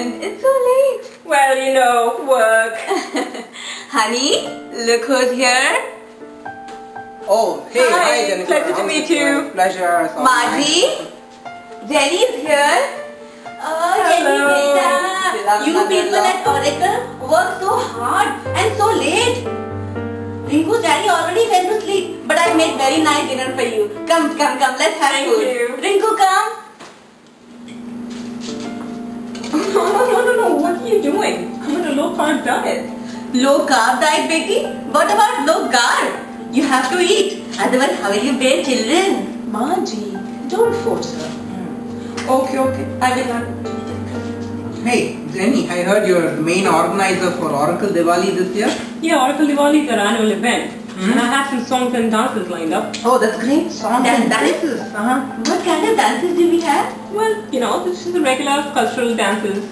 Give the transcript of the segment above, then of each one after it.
happened? It's so late. Well, you know, work. Honey, look who's here. Oh, hey, hi Jennifer. Pleasure to meet you. Pleasure. Margie, Jenny's here. Oh, Jenny, beta. You people at Oracle work so hard and so late. Rinku's daddy already went to sleep, but I made very nice dinner for you. Come, let's have food. Thank you. Rinku, come. No, what are you doing? I'm on a low-carb diet. Low carb diet, Betty? What about low carb? You have to eat. Otherwise, how will you bear children? Margie, don't force her. Okay, I will not. Hey, Jenny, I heard you're the main organizer for Oracle Diwali this year. Yeah, Oracle Diwali is our annual event. And I have some songs and dances lined up. Oh, that's great. Songs and dances. What kind of dances do we have? Well, you know, this is the regular cultural dances.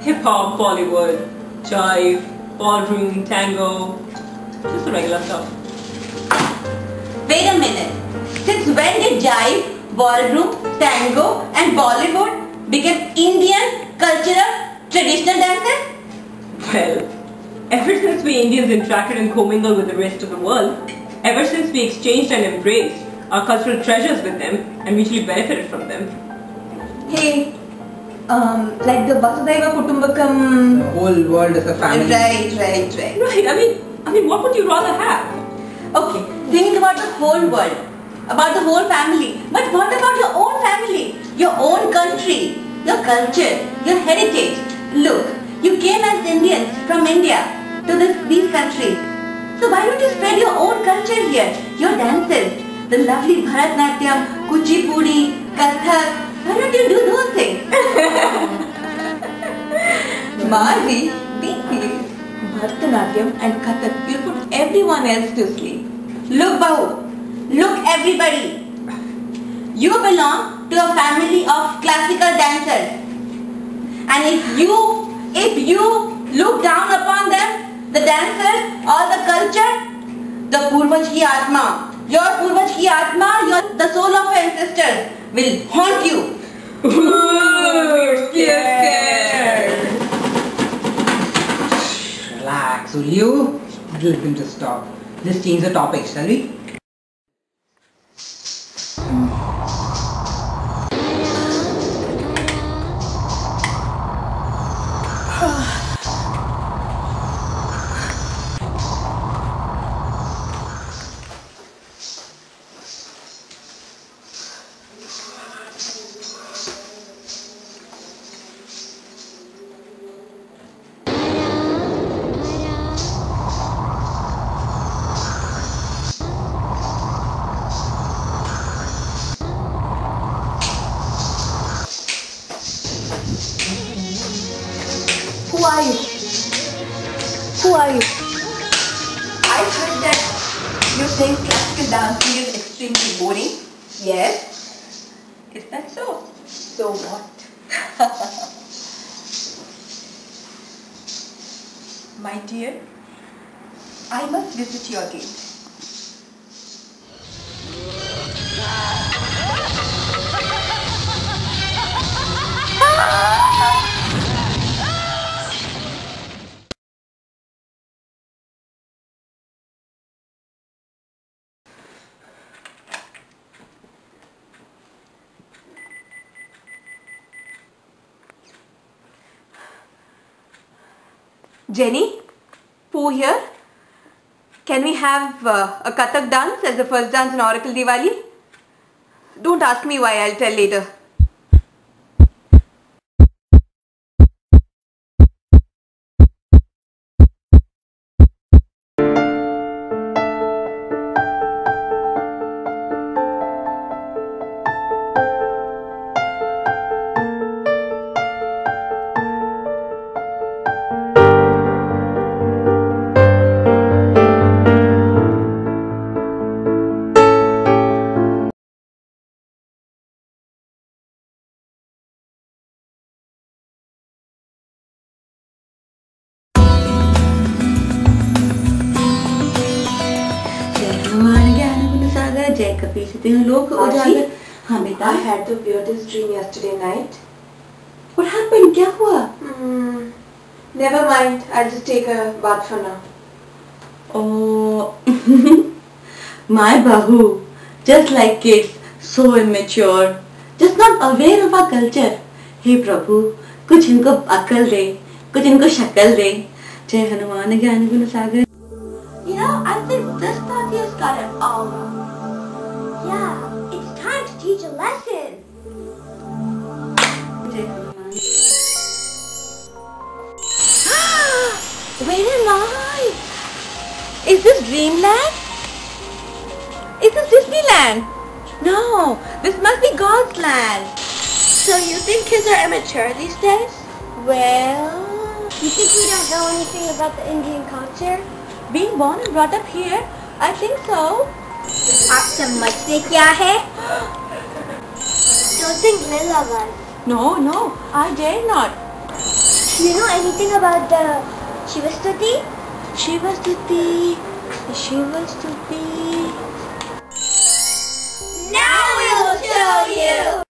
Hip-hop, Bollywood, jive, ballroom, tango. Just the regular stuff. Wait a minute. Since when did jive, ballroom, tango and Bollywood become Indian cultural traditional dances? Well, ever since we Indians interacted and commingled with the rest of the world, ever since we exchanged and embraced our cultural treasures with them and mutually benefited from them. Hey, like the Vasudhaiva Kutumbakam. The whole world is a family. Right. Right, I mean, what would you rather have? Okay, think about the whole world, about the whole family. But what about your own family, your own country, your culture, your heritage? Look, you came as Indians from India to these countries. So why don't you spread your own culture here, your dances, the lovely Bharatnatyam, Kuchipudi, Kathak. Why don't you do those things? Marvi, be please. Bharatanatyam and Kathak will put everyone else to sleep. Look, Bahu. Look, everybody. You belong to a family of classical dancers. And if you look down upon them, the dancers or the culture, the Purvaj ki Atma, your Purvaj ki Atma, the soul of your ancestors will haunt you. We're scared. Relax, will you? You can just stop. Let's change the topic, shall we? Who are you? Who are you? I heard that you think classical dancing is extremely boring. Yes? Is that so? So what? My dear, I must visit your gate. Jenny, Pooh here. Can we have a Kathak dance as the first dance in Oracle Diwali? Don't ask me why, I'll tell later. I had the weirdest dream yesterday night. What happened? क्या हुआ? Never mind, I'll just take a bath for now. Oh, my Bahu, just like kids, so immature, just not aware of our culture. Hey Prabhu, कुछ इनको अकल दे, कुछ इनको शक्ल दे. जय हनुमान ज्ञान गुण सागर. You know, I think this party has got it all wrong. Yeah, it's time to teach a lesson. जय Hanuman. Wait a minute! Is this Dreamland? Is this Disneyland? No, this must be God's land. So you think kids are immature these days? Well, You think we don't know anything about the Indian culture? being born and brought up here, I think so. आप समझते क्या है? Don't think little of us. No, I dare not. Do you know anything about the Shivastuti? Shivastuti. Now we'll show you!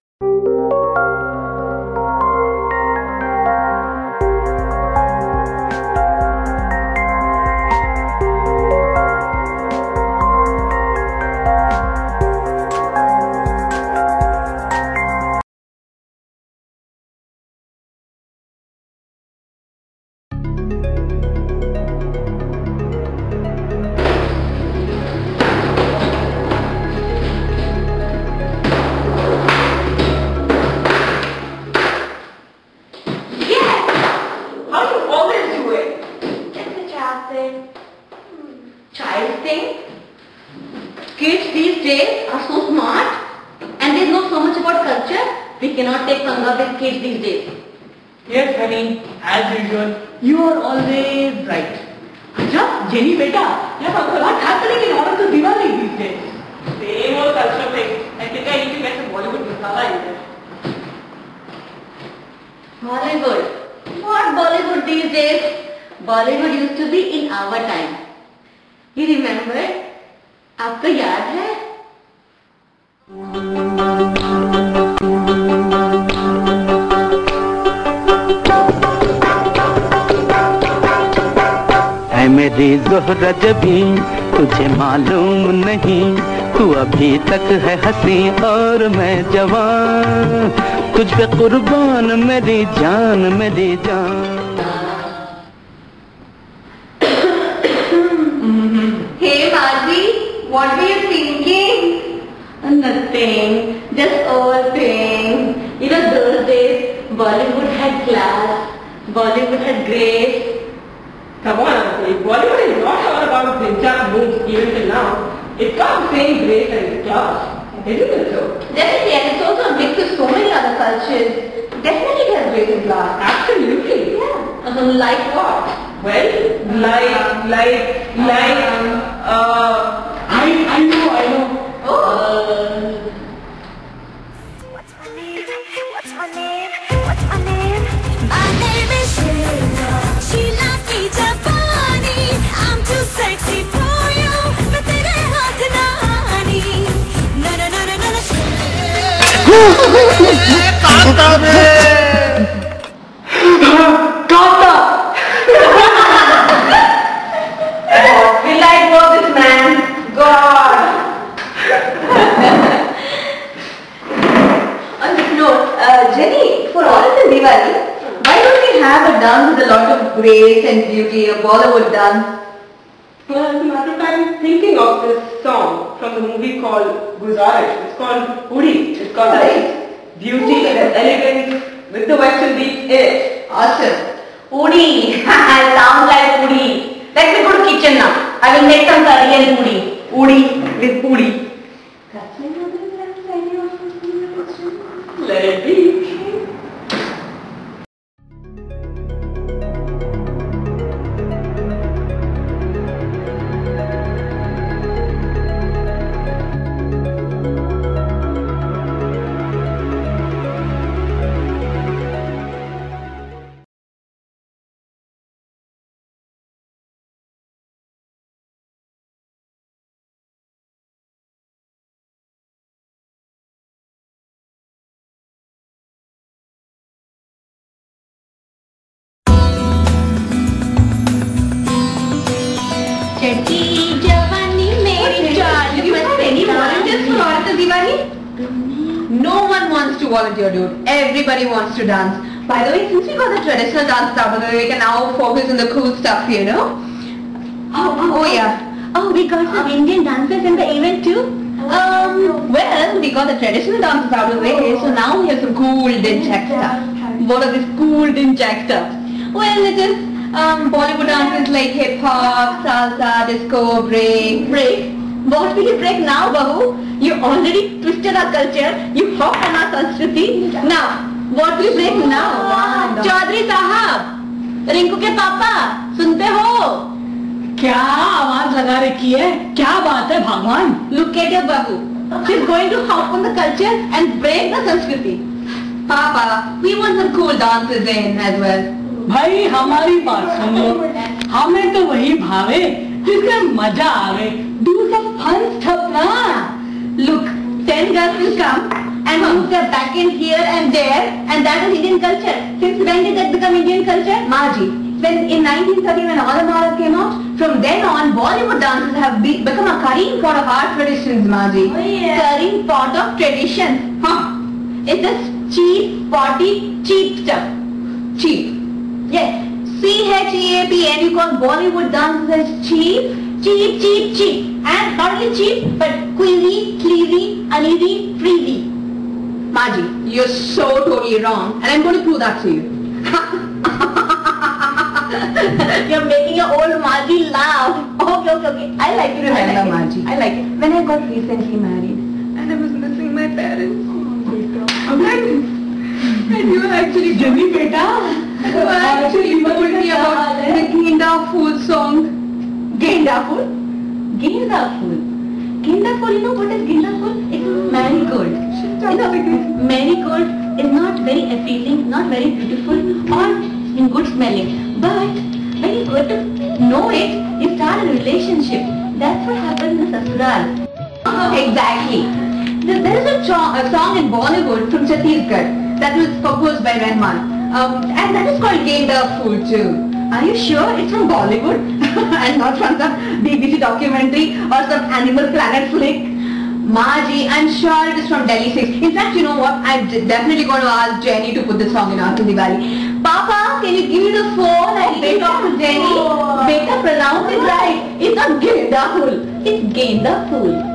How do you always do it? It's a child thing. Child thing? Kids these days are so smart and they know so much about culture. We cannot take Sangha with kids these days. Yes, honey, as usual, you are always right. Acha, Jenny beta, what's happening in Oracle Diwali these days? Same old culture thing. I think I need to get some Bollywood masala in there. Bollywood. What Bollywood these days? Bollywood used to be in our time. You remember? आपको याद है? है मेरी ज़ोहरा जबी तुझे मालूम नहीं तू अभी तक है हंसी और मैं जवान तुझ पे कुर्बान मेरी जान Hey Marzi, what were you thinking? Nothing, just old thing. You know those days Bollywood had class, Bollywood had grace. Come on, Uncle. Bollywood is not all about Brinjak moves even till now. It comes same grace and class. Isn't it so? Definitely, and it's also a mix of so many other cultures. Definitely it has grace and class. Absolutely. Yeah. Like what? Well, I know. What's my name? What's my name? What's my name? My name is Sheila की जवानी. I'm too sexy for you. मैं तेरे हाथ ना आनी. No no no no no. Will I know this man? God! On this note, Jenny, for Oracle Diwali, why don't we have a dance with a lot of grace and beauty, a Bollywood dance? Well, as a matter of fact, I'm thinking of this song from the movie called Guzarish. It's called Udi. It's called beauty and elegance with the western beat in it. Awesome. Udi. Sounds like Udi. Let me go to kitchen now. I will make some curry and Udi. Udi with Udi. Let it be. No one wants to volunteer, dude. Everybody wants to dance. By the way, since we got the traditional dance out of the way, we can now focus on the cool stuff, you know? Oh yeah. Oh, we got some Indian dancers in the event too? Well, we got the traditional dances out of the way, so now we have some cool Dinchak stuff. What are these cool Dinchak stuff? Well, it is Bollywood dances like hip hop, salsa, disco, break. What will you break now, Bahu? You already twisted our culture. You hopped on our Sanskriti. Now, what will you break now? Chaudhary Sahab, Rinku के पापा, सुनते हो? क्या आवाज लगा रखी है? क्या बात है भगवान? Look at your Bahu. She's going to hop on the culture and break the Sanskriti. Papa, we want some cool dances in as well. भाई हमारी बात सुनो, हमें तो वही भावे जिसका मजा आवे. Do some fun stuff ना. Look, 10 girls will come and move their back in here and there, and that is Indian culture. Since when did that become Indian culture? Maji. When in 1930 when All Maharaj came out, from then on Bollywood dances have become a carrying pot of our traditions, Maji. Oh, yeah. Carrying pot of traditions. It's just cheap, potty, cheap stuff. Cheap. Yes. CHEAP, and you call Bollywood dances as cheap? Cheap. And not only cheap, but queasy, sleazy, uneasy, freezy. Maji, you're so totally wrong, and I'm going to prove that to you. You're making your old Margie laugh. Okay. I like it. Remember, Maji. I like it. When I got recently married, and I was missing my parents. And you actually जमी बेटा, actually told me about the Genda Fool song. Genda fool? Genda fool? Genda fool, you know what is Genda fool? It's marigold. You know, marigold is not very appealing, not very beautiful, or good smelling. But when you go to know it, you start a relationship. That's what happens in Sasural. Exactly. There is a song in Bollywood from Chhattisgarh that was composed by Rahman. And that is called Genda Fool too. Are you sure it's from Bollywood and not from some BBC documentary or some Animal Planet flick? Maji, I'm sure it is from Delhi 6. In fact, you know what? I'm definitely going to ask Jenny to put this song in Aarti Diwali. Papa, can you give me the phone and we can talk to Jenny? Beta, pronounce it right. It's not Genda Fool. It's Genda Fool.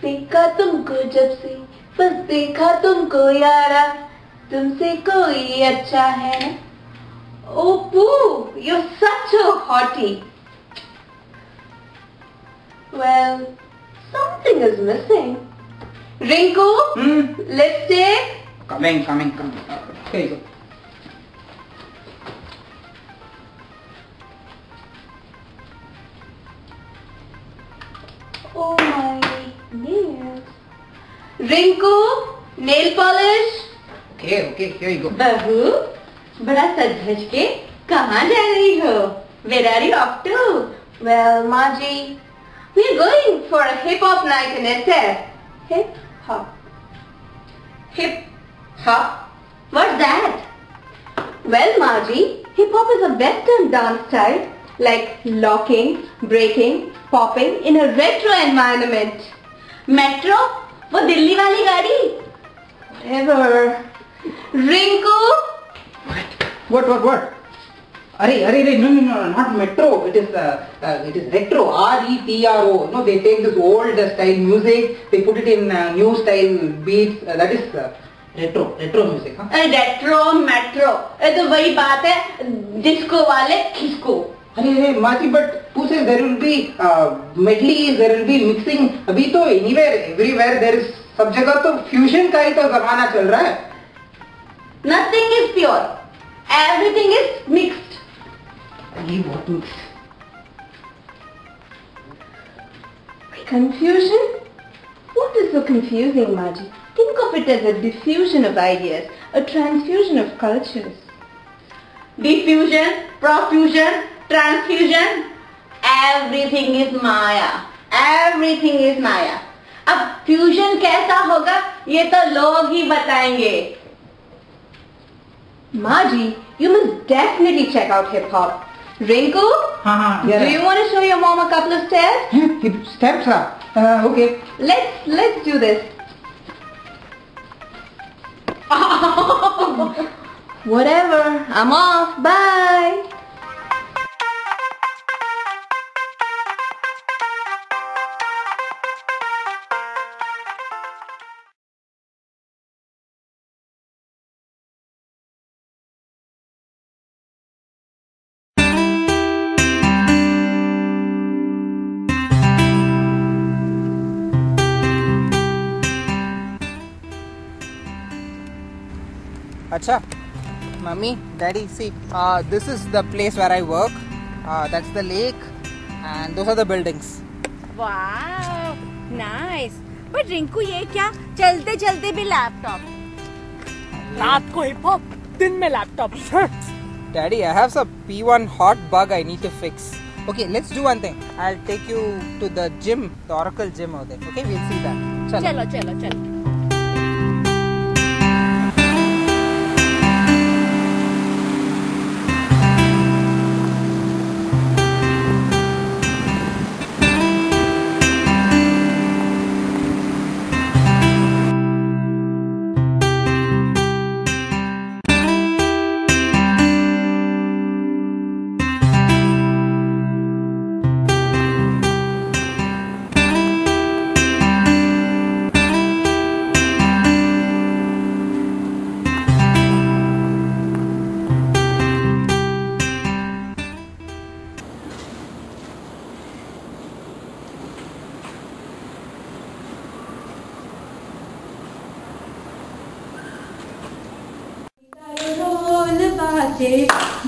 देखा तुमको जब से बस देखा तुमको यारा तुमसे कोई अच्छा है ना Oh, Pooh, you're such a hottie. well something is missing Rinku, lipstick. Coming. Here you go. oh my nails Rinku, nail polish. Okay, here you go. बहू बड़ा सज धज के कहाँ जा रही हो where are you off to Well, Maji, we're going for a hip-hop night in SF. hip-hop Hip-hop? what's that Well, Maji, hip-hop is a western dance style like locking, breaking, popping in a retro environment. metro वो दिल्ली वाली गाड़ी Whatever. Rinku? What? Arey, no, not metro. It is retro. RETRO. No, they take this old style music, they put it in new style beats. That is retro music. Huh? Retro metro ये तो वही बात है disco वाले खिसको अरे माची, but who says there will be medleys, there will be mixing? अभी तो anywhere, everywhere there is, सब जगह तो fusion का ही तो जमाना चल रहा है. nothing is pure everything is mixed अरे what mixed? Confusion? What is so confusing, Maji? Think of it as a diffusion of ideas, a transfusion of cultures. diffusion profusion transfusion everything is maya अब fusion कैसा होगा ये तो लोग ही बताएंगे। माँ जी, you must definitely check out hip hop. Rinku, do you want to show your mom a couple of steps? Steps, okay. Let's do this. Whatever, I'm off. Bye. Acha, Mummy, Daddy, see, this is the place where I work. That's the lake, and those are the buildings. Wow, nice. But Rinku ये क्या चलते चलते भी laptop? रात को hip hop, दिन में laptop. Daddy, I have some P1 hot bug I need to fix. Okay, let's do one thing. I'll take you to the gym, the Oracle gym over there. Okay, we'll see that. चलो चलो चलो.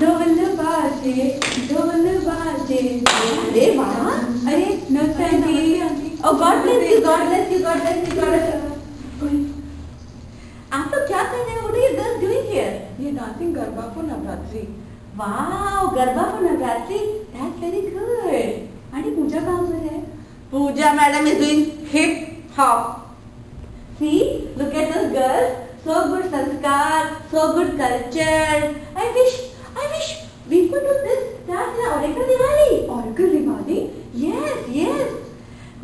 ढोल बाजे ढोल बाजे. अरे वाह, अरे नौटंकी. Oh God bless you, God bless you, God bless you, God bless you. आप लोग क्या कर रहे हैं? What are you girls doing here? ये dancing garba for Navratri. Wow, garba for Navratri. That's very good. Aunty puja कहाँ पर है? Pooja madam is doing hip hop. See, look at those girls. So good sanskar, so good culture. I wish we could do this dance in Oracle Diwali. Oracle Diwali? Yes.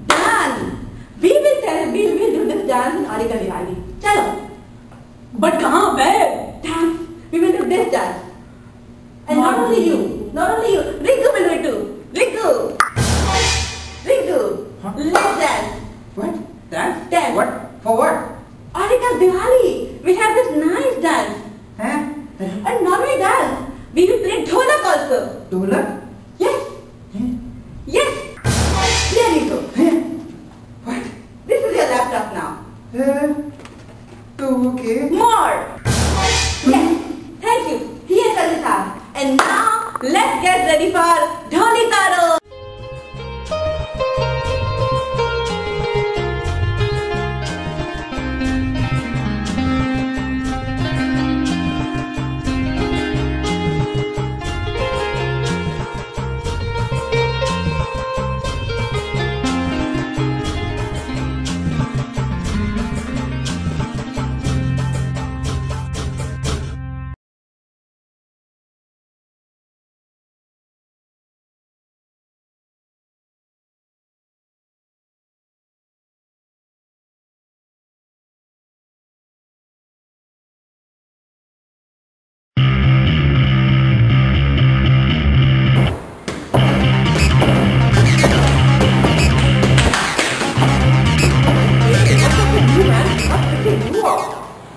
Done. We will do this dance in Oracle Diwali. Chalo. But कहाँ पे? Dance. We will do this dance. And not only you. Rinku will do it too. Rinku. Let's dance. What? Dance? Dance. What? For what? Oracle Diwali. We have this nice dance. Huh? And not only dance. We will play dholak also. Dholak? Yes. Yes. There you go. What? This is your laptop now. Okay. More. Yes. Thank you. Here's Alisa. And now let's get ready for Dholikaro.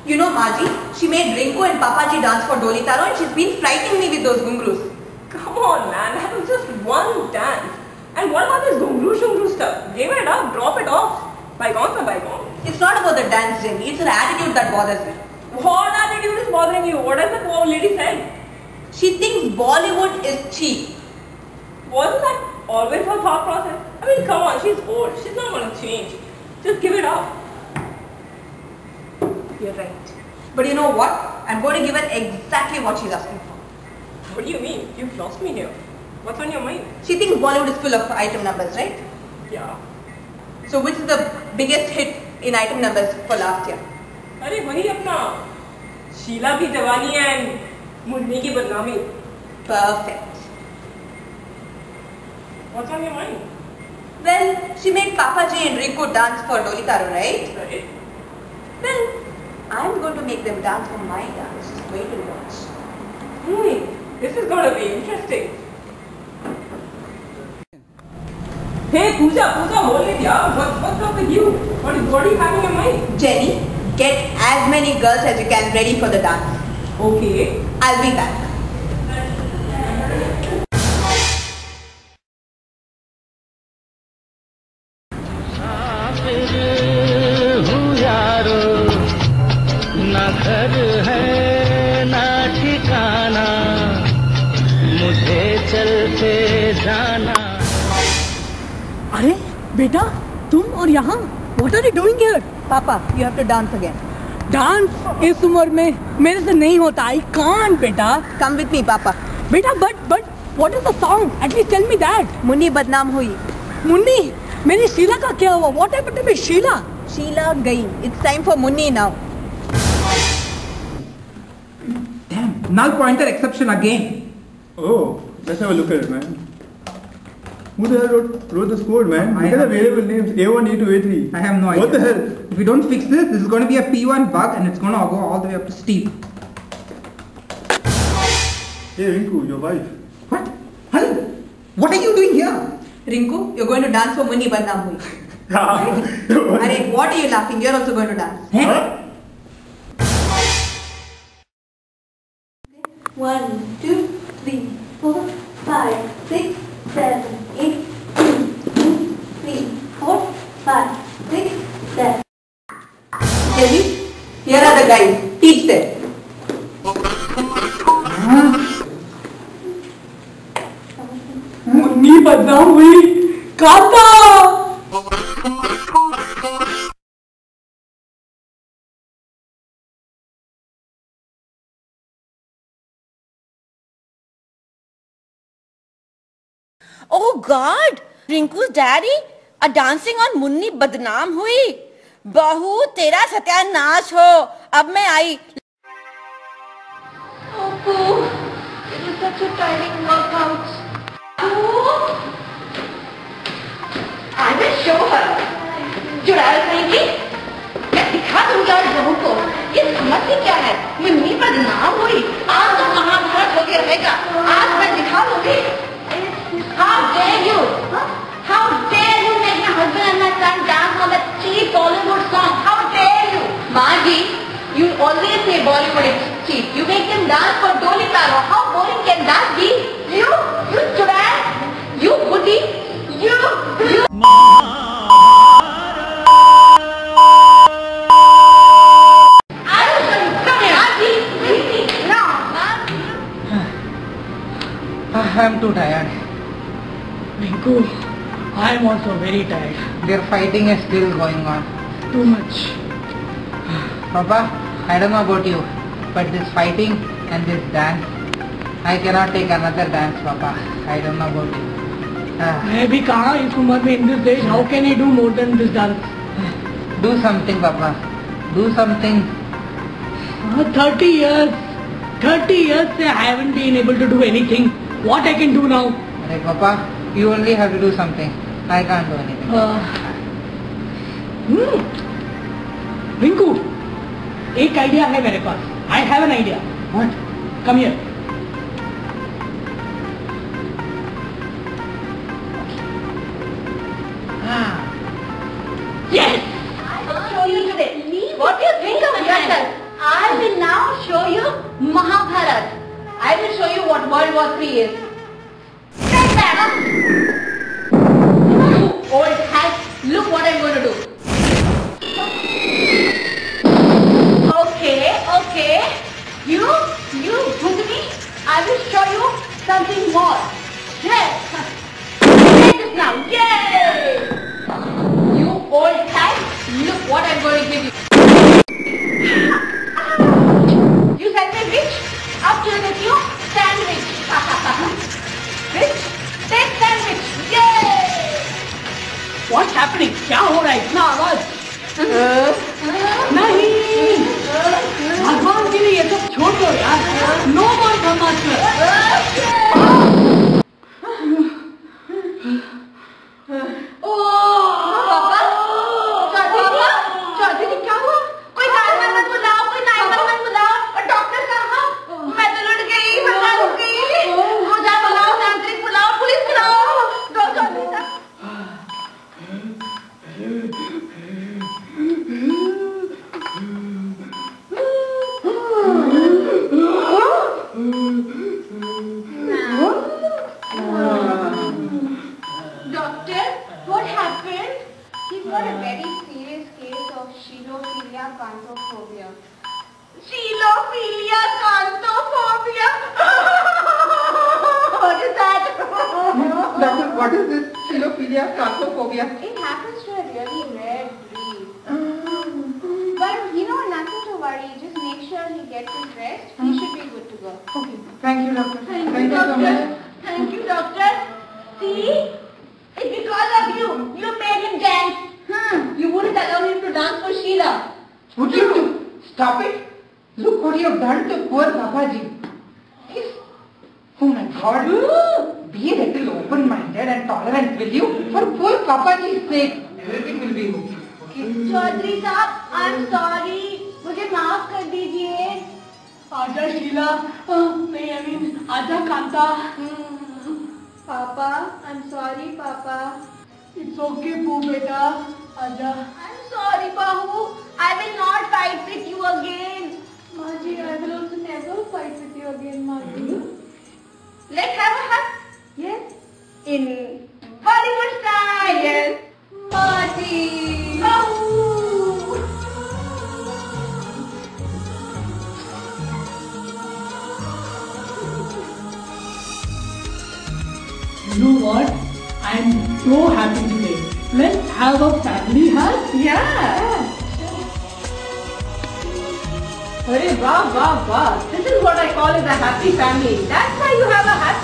You know Maji, she made Rinku and Papaji dance for Doli Taro and she's been frightening me with those gungrus. Come on man, that was just one dance. And what about this gungru stuff? Give it up, drop it off. Bygones are bygones. It's not about the dance, Jimmy. It's her attitude that bothers me. What attitude is bothering you? What has the poor lady said? She thinks Bollywood is cheap. Wasn't that always her thought process? I mean, come on, she's old. She's not going to change. Just give it up. You're right. But you know what? I'm going to give her exactly what she's asking for. What do you mean? You've lost me here. What's on your mind? She thinks Bollywood is full of item numbers, right? Yeah. So which is the biggest hit in item numbers for last year? अरे वही अपना शीला की जवानी and Munni की बदनामी. Perfect. What's on your mind? Well, she made Papa Ji and Rinku dance for Dolitaro, right? Right. Well, I'm going to make them dance for my dance. Wait and watch. This is going to be interesting. Hey, Pooja, hold it, yeah. What's up with you? What do you have in your mind? Jenny, get as many girls as you can ready for the dance. Okay. I'll be back. हूँ यारो, ना घर है ना ठिकाना, मुझे चलते जाना. अरे बेटा, तुम और यहाँ? What are you doing here? Papa, you have to dance again. Dance इस उम्र में मेरे से नहीं होता. I can't, बेटा. Come with me, Papa. बेटा, but what is the song? At least tell me that. Munni बदनाम हुई. मुन्नी, मेरी शीला का क्या हुआ? What happened to my Sheila? Sheila गई. It's time for Munni now. Damn, null pointer exception again. Oh, let's have a look at it, man. Who the hell wrote this code, man? I Look at the have- variable names A1, A2, A3. I have no idea. What the hell? If we don't fix this, this is going to be a P1 bug and it's going to go all the way up to Steve. Hey, Rinku, your wife. What? Hello? What are you doing here? Rinku, you're going to dance for Munni Badnaam Hui. Arey, what are you laughing? You're also going to dance. Huh? 1, 2, 3, 4, 5, 6, 7, 8, 2, 3, 4, 5, 6, 7. Jenny, here are the guys. Teach them. Munni बदनाम हुई. काका. Oh God! Rinku's daddy are dancing on Munni बदनाम हुई. बहू तेरा सत्यानाश हो. अब मैं आई. Oppo, it was such a tiring workout. I will show her. चुड़ैल कहेंगी. मैं दिखा दूंगी और बहू को. ये समझती क्या है? मुन्नी बदनाम हुई. आज तो महाभारत हो गया रहेगा. आज मैं दिखा दूंगी. How dare you? How dare you make my husband and my son dance on that cheap Bollywood song? How dare you? Maji, you always say Bollywood is cheap. You make them dance for Dolitaro. How boring can that be? You chudai, you goody, you. I will show you. Come here, Maji. No, I'm too tired. Rinku, I am also very tired. Their fighting is still going on. Too much. Papa, I don't know about you, but this fighting and this dance, I cannot take another dance, Papa. I don't know about you. मैं भी कहाँ इस उम्र में in this age, how can I do more than this dance? Do something, Papa. Do something. 30 years say I haven't been able to do anything. What I can do now? Hey, Papa, you only have to do something. I can't do anything. Rinku, एक idea है मेरे पास. I have an idea. What? Come here. Yes. I will show you today. What do you think of yourself? I will now show you Mahabharat. I will show you what World War III is. Take that. You old hack. Look what I'm going to do. Okay. You Bhundri, I will show you something more. Yes. Take this now. Yay! You old hack. Look what I'm going to give you. You said me which? Up to with you. Sandwich. Which? Take sandwich. Yay! What's happening? क्या हो Come, master. पापा चौधरी जी क्या हुआ? कोई 911 बुलाओ, कोई 911 बुलाओ। और डॉक्टर साहब मैं तो लुट गई, मैं लुट गई। मुझे बुलाओ, तांत्रिक बुलाओ, पुलिस बुलाओ। चौधरी साहब Doctor, what happened? He's got a very serious case of Xenophilia Cantophobia. Xenophilia Cantophobia. What is that? Doctor, what is this xenophilia cantophobia? It happens to a really rare breed. But nothing to worry. Just make sure he gets his rest. He should be good to go. Okay. Thank you, doctor. Thank you, so doctor. much. Thank you, doctor. See? It's because of you. You made him dance. You wouldn't allow him to dance for Sheila. Would you stop it? Look what you have done to poor Papaji. He's... Oh my God. Be a little open-minded and tolerant, will you? For poor Papaji's sake. Everything will be okay. Okay? Chaudhary साहब, I'm sorry. मुझे माफ कर दीजिए. आजा शीला. नहीं, I mean, आजा Kanta. Papa, I'm sorry, Papa. It's okay, Poo beta. Aja. I'm sorry, Bahu. I will not fight with you again. Maji, I will also never fight with you again, Maji. Let's have a hug. Yes? In Bollywood style. Yes. Maji. Bahu. You know what? I'm so happy today. Let's have a family hug. Yeah. Arey, wow. This is what I call as a happy family. That's why you have a happy